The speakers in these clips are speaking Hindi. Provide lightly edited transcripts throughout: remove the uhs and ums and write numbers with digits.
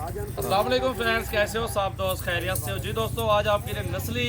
अस्सलाम वालेकुम फ्रेंड्स, कैसे हो सब दोस्त? खैरियत से हो जी दोस्तों। आज आपके लिए नस्ली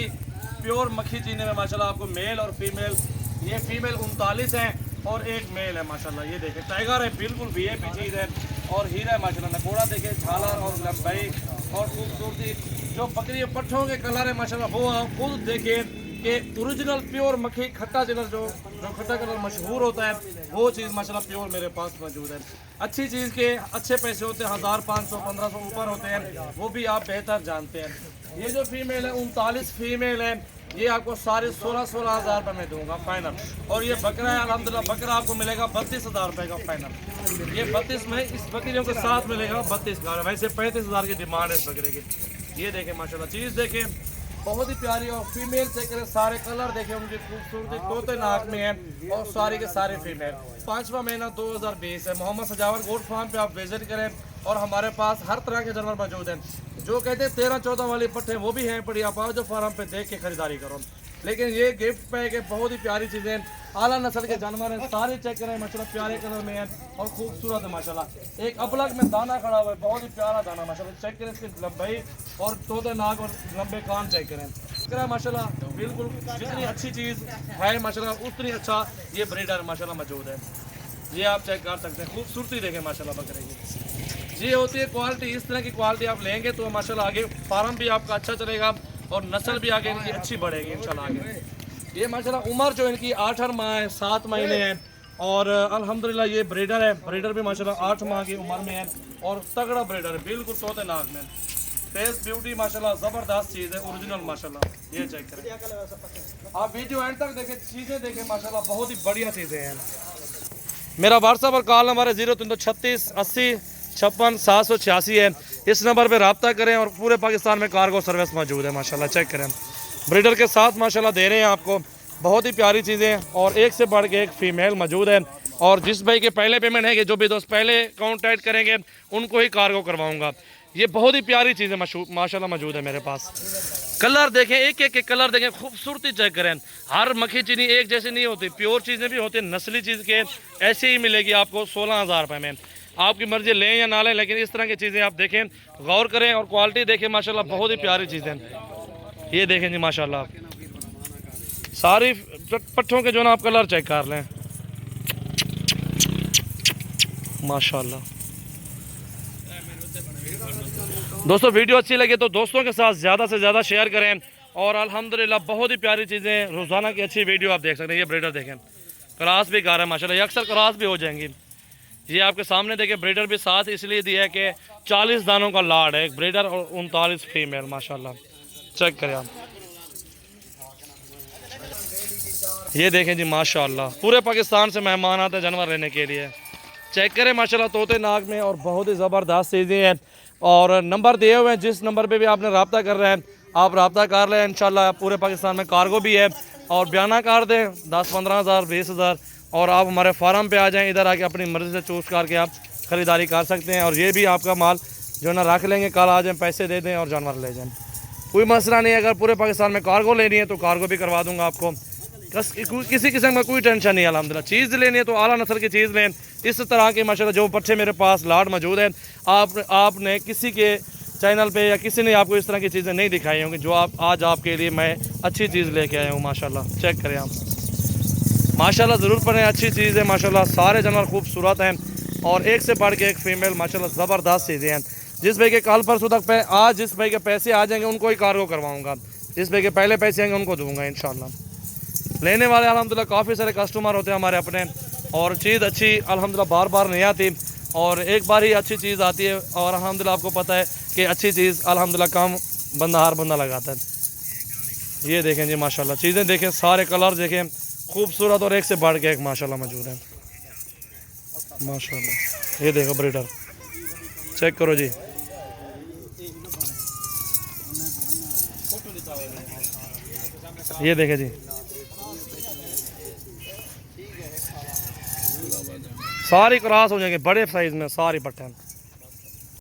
प्योर मक्खी चीनी में माशाल्लाह आपको मेल और फीमेल, ये फीमेल 39 है और एक मेल है माशाल्लाह। ये देखें टाइगर है, बिल्कुल वीआईपी चीज़ है और हीरा है माशाल्लाह। नकोड़ा देखें, झालर और लंबाई और खूबसूरती, जो बकरी पट्ठों के कलर है माशाल्लाह वो आप खुद देखें कि ओरिजिनल प्योर मक्खी खट्टा कलर जो खट्टा कलर मशहूर होता है वो चीज़ माशाल्लाह प्योर मेरे पास मौजूद है। अच्छी चीज़ के अच्छे पैसे होते हैं, 1500 1500 ऊपर होते हैं, वो भी आप बेहतर जानते हैं। ये जो फीमेल है 39 फीमेल है, ये आपको सारे 16 हज़ार रुपये में दूंगा फाइनल। और ये बकरा है अल्हम्दुलिल्लाह, बकरा आपको मिलेगा 32,000 रुपये का फाइनल। ये 32 में इस बकरियों के साथ मिलेगा 32 का, वैसे 35,000 की डिमांड है इस बकरे की। ये देखें माशाल्लाह, चीज़ देखें बहुत ही प्यारी। और फीमेल चेक करें, सारे कलर देखें उनकी खूबसूरती, तोते नाक में है और सारे के सारे फीमेल। 5वां महीना 2020 है। मोहम्मद सजावर गोट फार्म पे आप विजिट करें और हमारे पास हर तरह के जानवर मौजूद हैं। जो कहते हैं 13-14 वाली पट्टे वो भी हैं, पड़ी आप आओ जो फार्म पे देख के खरीदारी करो। लेकिन ये गिफ्ट पैक है, बहुत ही प्यारी चीज़ें, आला नस्ल के जानवर हैं, सारे चेक करें माशाल्लाह प्यारे कलर में है और खूबसूरत है माशाल्लाह। एक अपलग में दाना खड़ा हुआ है, बहुत ही प्यारा दाना माशाल्लाह। चेक करें इसकी लंबाई और तोते नाक और लंबे कान चेक करें माशाल्लाह। बिल्कुल जितनी अच्छी चीज़ है माशाल्लाह उतनी अच्छा ये ब्रीडर माशाल्लाह मौजूद है। ये आप चेक कर सकते हैं, खूबसूरती देखें माशाल्लाह बकरे की। ये होती है क्वालिटी, इस तरह की क्वालिटी आप लेंगे तो माशाल्लाह आगे फार्म भी आपका अच्छा चलेगा और नस्ल भी आगे इनकी अच्छी बढ़ेगी इंशाल्लाह आगे। ये माशाल्लाह उम्र जो इनकी 8 माह है, 7 महीने हैं और अल्हम्दुलिल्लाह ये ब्रीडर है। ब्रीडर भी माशाल्लाह 8 माह की उम्र में है और तगड़ा ब्रीडर है, बिल्कुल तोते नाक में। फेस ब्यूटी माशाल्लाह ज़बरदस्त चीज़ है, ओरिजिनल माशाल्लाह। ये चेक करें आप, वीडियो एंड तक देखें, चीज़ें देखें माशाल्लाह, बहुत ही बढ़िया चीज़ें हैं। मेरा व्हाट्सएप और कॉल नंबर है 0336 80 56 786 है। इस नंबर पे रब्ता करें और पूरे पाकिस्तान में कार्गो सर्विस मौजूद है माशाल्लाह। चेक करें ब्रीडर के साथ माशाल्लाह दे रहे हैं आपको बहुत ही प्यारी चीज़ें और एक से बढ़ के एक फ़ीमेल मौजूद है। और जिस भाई के पहले पेमेंट है कि जो भी दोस्त पहले कॉन्टैक्ट करेंगे उनको ही कार्गो करवाऊँगा। ये बहुत ही प्यारी चीज़ें माशाल्लाह मौजूद है मेरे पास। कलर देखें, एक एक कलर देखें, खूबसूरती चेक करें। हर मक्खी चीनी एक जैसी नहीं होती, प्योर चीज़ें भी होती हैं, नस्ली चीज़ के ऐसे ही मिलेगी आपको 16,000 रुपये में। आपकी मर्जी लें या ना लें, लेकिन इस तरह की चीज़ें आप देखें, गौर करें और क्वालिटी देखें माशाल्लाह, बहुत ही प्यारी चीज़ें। ये देखें जी माशाल्लाह, सारी पट्ठों के जो ना आप कलर चेक कर लें माशाल्लाह। दोस्तों वीडियो अच्छी लगे तो दोस्तों के साथ ज़्यादा से ज़्यादा शेयर करें और अल्हम्दुलिल्लाह बहुत ही प्यारी चीज़ें, रोज़ाना की अच्छी वीडियो आप देख सकते हैं। ये ब्रीडर देखें, क्रॉस भी कार है माशाल्लाह, ये अक्सर क्रॉस भी हो जाएंगी। ये आपके सामने देखें, ब्रीडर भी साथ इसलिए दिया है कि 40 दानों का लाड है, एक ब्रीडर और 39 फीमेल माशाल्लाह। चेक करें आप, ये देखें जी माशाल्लाह, पूरे पाकिस्तान से मेहमान आते हैं जानवर लेने के लिए। चेक करें माशाल्लाह, तोते नाक में और बहुत ही ज़बरदस्त चीज़ें हैं। और नंबर दिए हुए हैं, जिस नंबर पे भी आपने रब्ता कर रहे हैं आप रब्ता कर लें इंशाल्लाह। पूरे पाकिस्तान में कार्गो भी है और बयाना कर दें 10-15 हज़ार 20,000 और आप हमारे फार्म पे आ जाएं, इधर आके अपनी मर्ज़ी से चूज़ करके आप ख़रीदारी कर सकते हैं। और ये भी आपका माल जो ना रख लेंगे, कल आ जाएँ, पैसे दे दें और जानवर ले जाएँ, कोई मसला नहीं है। अगर पूरे पाकिस्तान में कार्गो लेनी है तो कार्गो भी करवा दूँगा आपको, किसी किस्म का कोई टेंशन नहीं है अल्हम्दुलिल्लाह। चीज़ लेनी है तो आला नस्ल की चीज़ लें। इस तरह के माशाल्लाह जो पट्टे मेरे पास लाड मौजूद है, आपने किसी के चैनल पे या किसी ने आपको इस तरह की चीज़ें नहीं दिखाई होंगी, जो आप आज आपके लिए मैं अच्छी चीज़ लेके आया हूँ माशाल्लाह। चेक करें आप माशाल्लाह, ज़रूर पढ़ें, अच्छी चीज़ है माशाल्लाह। सारे जानवर खूबसूरत हैं और एक से बढ़ के एक फ़ीमेल माशाल्लाह ज़बरदस्त चीज़ें हैं। जिस भाई के कल परसों तक आज जिस भाई के पैसे आ जाएंगे उनको ही कार्गो करवाऊँगा, जिस भाई के पहले पैसे आएंगे उनको दूँगा इंशाल्लाह। लेने वाले अल्हम्दुलिल्लाह काफ़ी सारे कस्टमर होते हैं हमारे अपने, और चीज़ अच्छी अल्हम्दुलिल्लाह बार बार नहीं आती और एक बार ही अच्छी चीज़ आती है। और अल्हम्दुलिल्लाह आपको पता है कि अच्छी चीज़ अल्हम्दुलिल्लाह कम बंदा हर बंदा लगाता है। ये देखें जी माशाल्लाह, चीज़ें देखें, सारे कलर देखें, खूबसूरत और एक से बढ़ के एक माशाल्लाह मौजूद है माशाल्लाह। ये देखो ब्रीडर, चेक करो जी, ये देखें जी, सारी क्रॉस हो जाएंगे बड़े साइज में, सारी पट्टे।